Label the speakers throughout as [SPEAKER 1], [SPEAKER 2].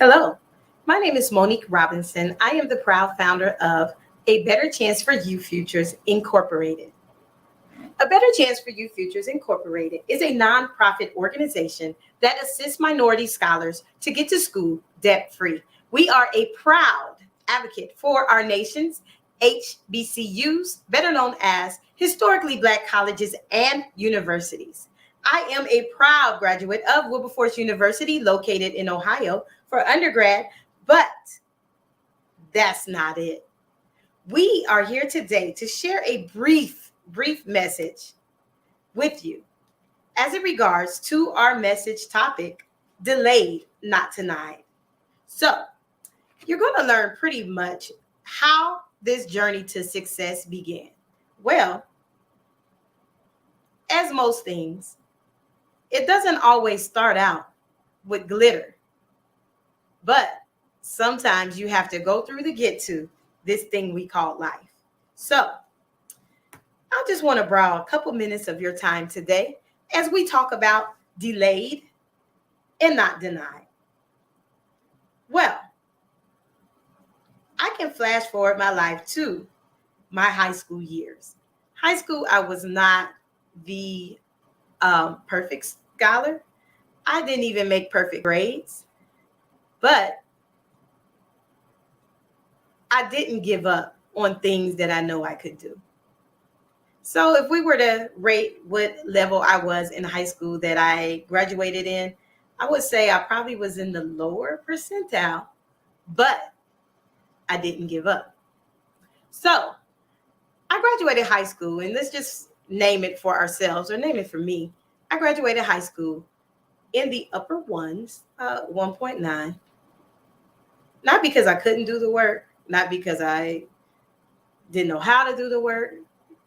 [SPEAKER 1] Hello, my name is Monique Robinson. I am the proud founder of A Better Chance for You Futures Incorporated. A Better Chance for You Futures Incorporated is a nonprofit organization that assists minority scholars to get to school debt free. We are a proud advocate for our nation's HBCUs, better known as historically black colleges and universities. I am a proud graduate of Wilberforce University, located in Ohio, for undergrad, but that's not it. We are here today to share a brief message with you as it regards to our message topic, delayed, not denied. So, you're going to learn pretty much how this journey to success began. Well, as most things, it doesn't always start out with glitter, but sometimes you have to go through to get to this thing we call life. So, I just want to borrow a couple minutes of your time today as we talk about delayed and not denied. Well, I can flash forward my life to my high school years. High school, I was not the perfect scholar. I didn't even make perfect grades, but I didn't give up on things that I know I could do. So if we were to rate what level I was in high school that I graduated in, I would say I probably was in the lower percentile, but I didn't give up. So I graduated high school, and let's just name it for ourselves or name it for me. I graduated high school in the upper ones, 1.9, not because I couldn't do the work, not because I didn't know how to do the work,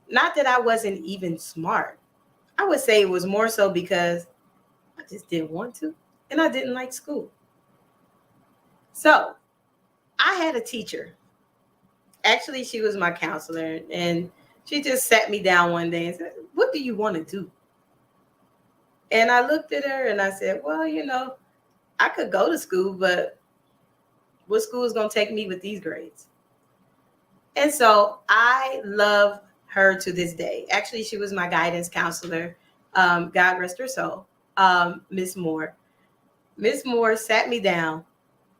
[SPEAKER 1] not that I wasn't even smart. I would say it was more so because I just didn't want to and I didn't like school. So I had a teacher. Actually, she was my counselor, and she just sat me down one day and said, "What do you want to do?" And I looked at her and I said, "Well, I could go to school, but what school is going to take me with these grades?" And so I love her to this day. Actually, she was my guidance counselor. God rest her soul, Miss Moore. Miss Moore sat me down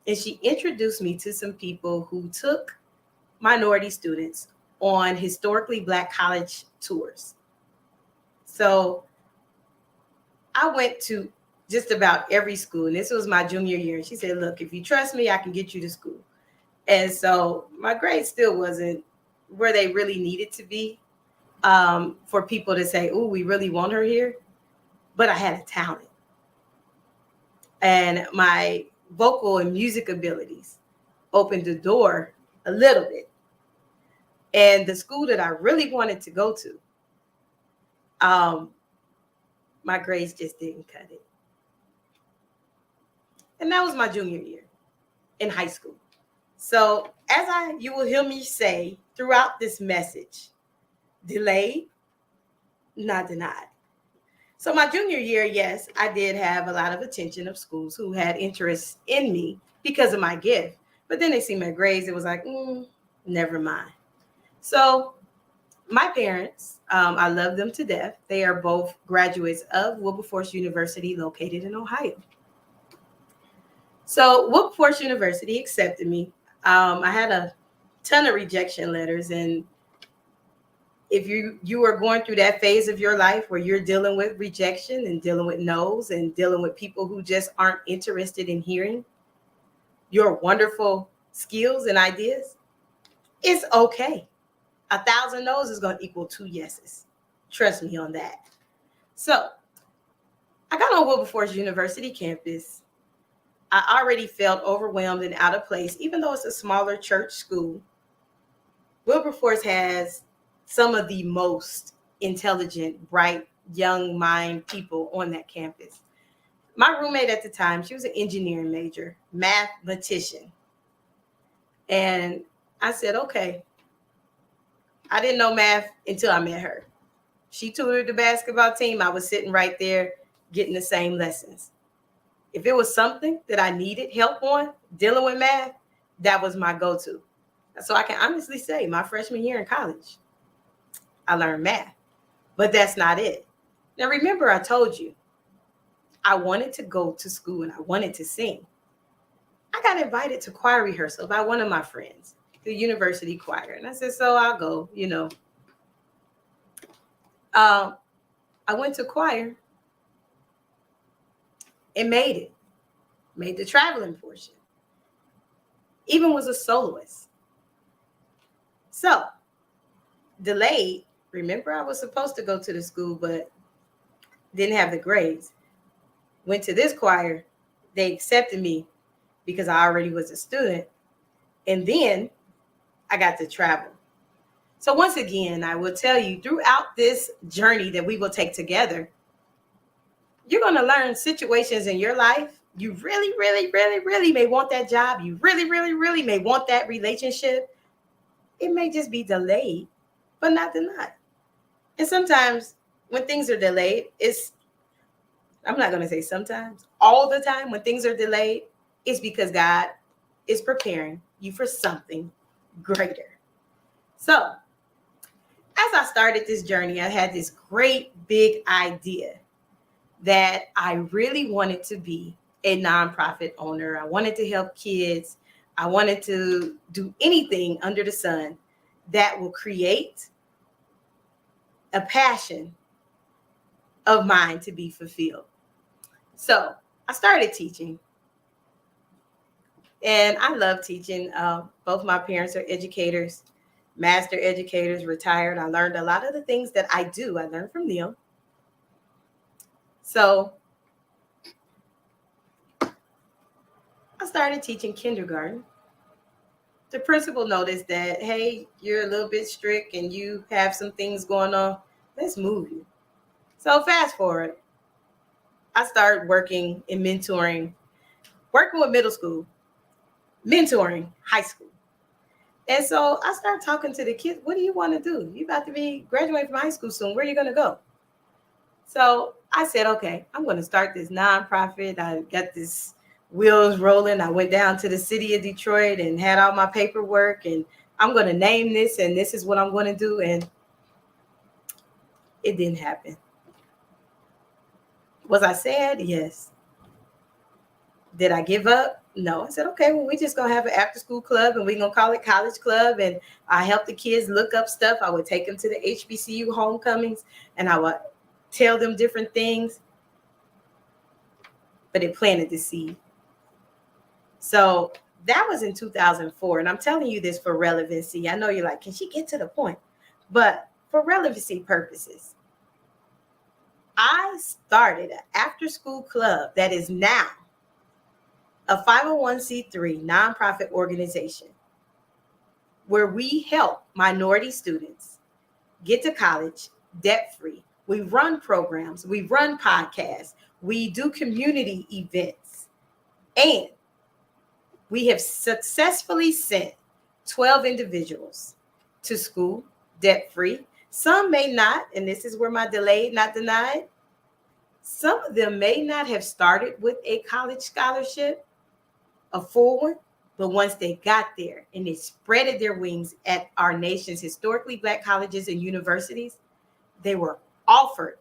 [SPEAKER 1] and she introduced me to some people who took minority students on historically black college tours. So I went to just about every school, and this was my junior year. And she said, "Look, if you trust me, I can get you to school." And so my grade still wasn't where they really needed to be, for people to say, "Oh, we really want her here." But I had a talent, and my vocal and music abilities opened the door a little bit. And the school that I really wanted to go to, um, my grades just didn't cut it. And that was my junior year in high school. So you will hear me say throughout this message, delayed, not denied. So my junior year, yes, I did have a lot of attention of schools who had interest in me because of my gift. But then they see my grades, it was like, never mind. So my parents, I love them to death. They are both graduates of Wilberforce University, located in Ohio. So Wilberforce University accepted me. I had a ton of rejection letters, and if you are going through that phase of your life where you're dealing with rejection and dealing with no's and dealing with people who just aren't interested in hearing your wonderful skills and ideas, it's okay. 1,000 no's is going to equal 2 yeses. Trust me on that. So I got on Wilberforce University campus. I already felt overwhelmed and out of place, even though it's a smaller church school. Wilberforce has some of the most intelligent, bright, young mind people on that campus. My roommate at the time, she was an engineering major, mathematician. And I said, okay. I didn't know math until I met her. She tutored the basketball team. I was sitting right there getting the same lessons. If it was something that I needed help on dealing with math, that was my go-to. So I can honestly say my freshman year in college, I learned math, but that's not it. Now, remember, I told you I wanted to go to school and I wanted to sing. I got invited to choir rehearsal by one of my friends, the university choir. And I said, so I'll go, I went to choir and made the traveling portion. Even was a soloist. So, delayed. Remember, I was supposed to go to the school, but didn't have the grades. Went to this choir. They accepted me because I already was a student. And then I got to travel. So once again, I will tell you throughout this journey that we will take together, you're going to learn situations in your life. You really, really, really, really may want that job. You really, really, really may want that relationship. It may just be delayed, but not denied. And sometimes when things are delayed, I'm not going to say sometimes, all the time when things are delayed, it's because God is preparing you for something greater. So, as I started this journey, I had this great big idea that I really wanted to be a nonprofit owner. I wanted to help kids. I wanted to do anything under the sun that will create a passion of mine to be fulfilled. So I started teaching. And I love teaching. Both my parents are educators, master educators, retired. I learned a lot of the things that I do. I learned from them. So I started teaching kindergarten. The principal noticed that, hey, you're a little bit strict and you have some things going on. Let's move you. So fast forward, I started working in mentoring, working with middle school, mentoring high school. And so I started talking to the kids. What do you want to do? You about to be graduating from high school soon. Where are you going to go? So I said, okay, I'm going to start this nonprofit. I got this wheels rolling. I went down to the city of Detroit and had all my paperwork, and I'm going to name this, and this is what I'm going to do. And it didn't happen. Was I sad? Yes. Did I give up? No. I said, okay, well, we just going to have an after school club and we're going to call it College Club. And I help the kids look up stuff. I would take them to the HBCU homecomings and I would tell them different things. But it planted the seed. So that was in 2004. And I'm telling you this for relevancy. I know you're like, can she get to the point? But for relevancy purposes, I started an after school club that is now a 501c3 nonprofit organization where we help minority students get to college debt-free. We run programs, we run podcasts, we do community events, and we have successfully sent 12 individuals to school debt-free. Some may not, and this is where my delayed, not denied. Some of them may not have started with a college scholarship, a full one, but once they got there and they spreaded their wings at our nation's historically Black colleges and universities, they were offered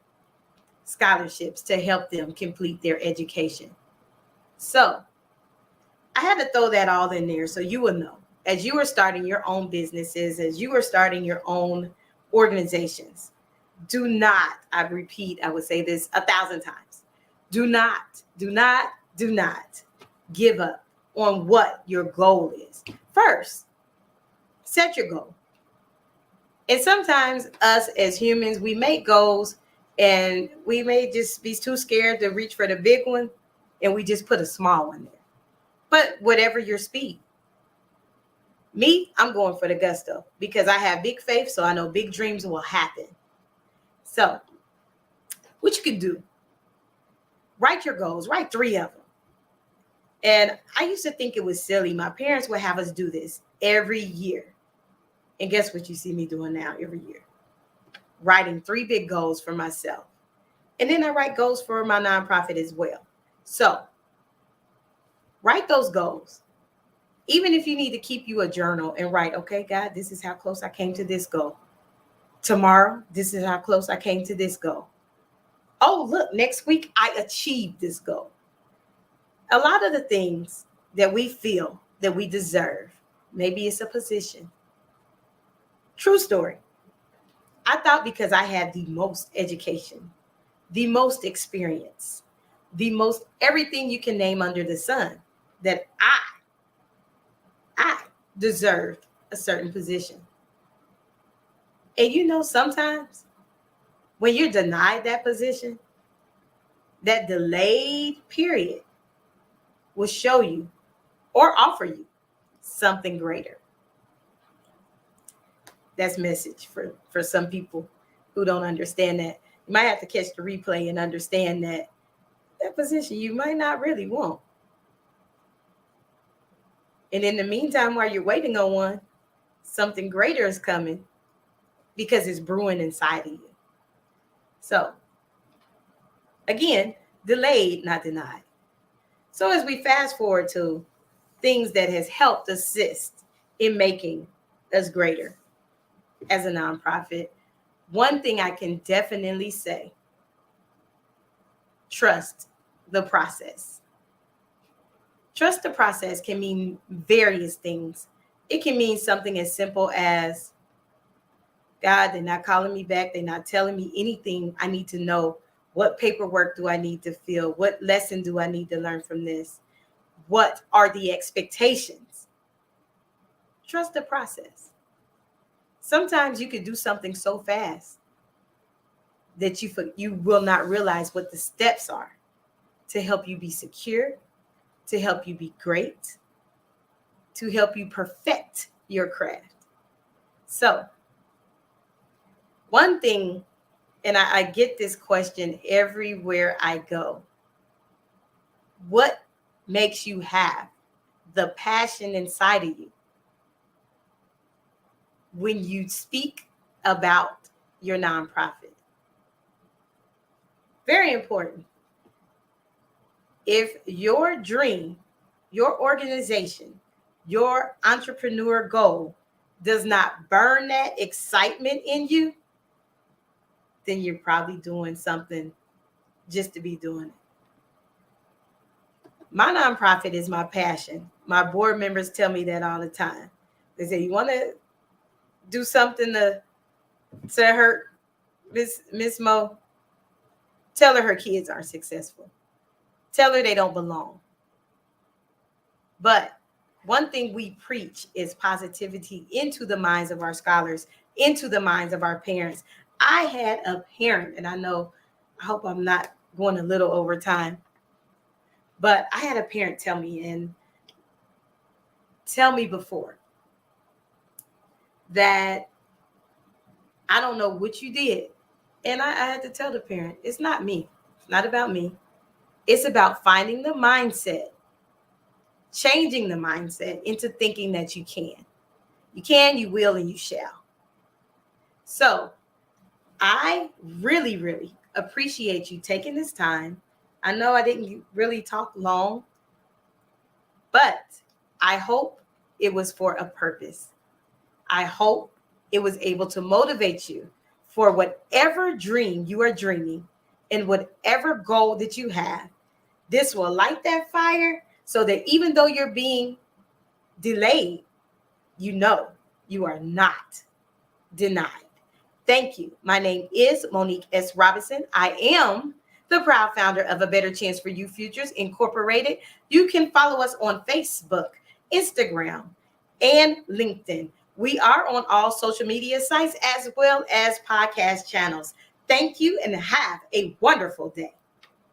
[SPEAKER 1] scholarships to help them complete their education. So I had to throw that all in there so you will know, as you are starting your own businesses, as you are starting your own organizations, do not, I repeat, I would say this 1,000 times, do not give up on what your goal is. First, set your goal. And sometimes us as humans, we make goals and we may just be too scared to reach for the big one and we just put a small one there. But whatever your speed. Me, I'm going for the gusto because I have big faith, so I know big dreams will happen. So what you can do, write your goals, write 3 of them. And I used to think it was silly. My parents would have us do this every year. And guess what you see me doing now every year? Writing 3 big goals for myself. And then I write goals for my nonprofit as well. So Write those goals. Even if you need to keep you a journal and write, okay, God, this is how close I came to this goal. Tomorrow, this is how close I came to this goal. Oh, look, next week I achieved this goal. A lot of the things that we feel that we deserve, maybe it's a position. True story. I thought because I had the most education, the most experience, the most everything you can name under the sun, that I deserved a certain position. And sometimes when you're denied that position, that delayed period will show you or offer you something greater. That's message for some people who don't understand that. You might have to catch the replay and understand that position you might not really want. And in the meantime, while you're waiting on one, something greater is coming because it's brewing inside of you. So, again, delayed, not denied. So as we fast forward to things that has helped assist in making us greater as a nonprofit, one thing I can definitely say, trust the process. Trust the process can mean various things. It can mean something as simple as, God, they're not calling me back. They're not telling me anything I need to know. What paperwork do I need to fill? What lesson do I need to learn from this? What are the expectations? Trust the process. Sometimes you could do something so fast that you will not realize what the steps are to help you be secure, to help you be great, to help you perfect your craft. So, one thing, and I get this question everywhere I go. What makes you have the passion inside of you when you speak about your nonprofit? Very important. If your dream, your organization, your entrepreneur goal does not burn that excitement in you, then you're probably doing something just to be doing it. My nonprofit is my passion. My board members tell me that all the time. They say, you want to do something to hurt Miss Mo? Tell her kids aren't successful. Tell her they don't belong. But one thing we preach is positivity into the minds of our scholars, into the minds of our parents. I had a parent, and I hope I'm not going a little over time, but I had a parent tell me before that I don't know what you did. And I had to tell the parent, it's not me. It's not about me. It's about finding the mindset, changing the mindset into thinking that you can. You can, you will, and you shall. So I really, really appreciate you taking this time. I know I didn't really talk long, but I hope it was for a purpose. I hope it was able to motivate you for whatever dream you are dreaming and whatever goal that you have. This will light that fire so that even though you're being delayed, you know you are not denied. Thank you. My name is Monique S. Robinson. I am the proud founder of A Better Chance for You Futures Incorporated. You can follow us on Facebook, Instagram, and LinkedIn. We are on all social media sites as well as podcast channels. Thank you and have a wonderful day.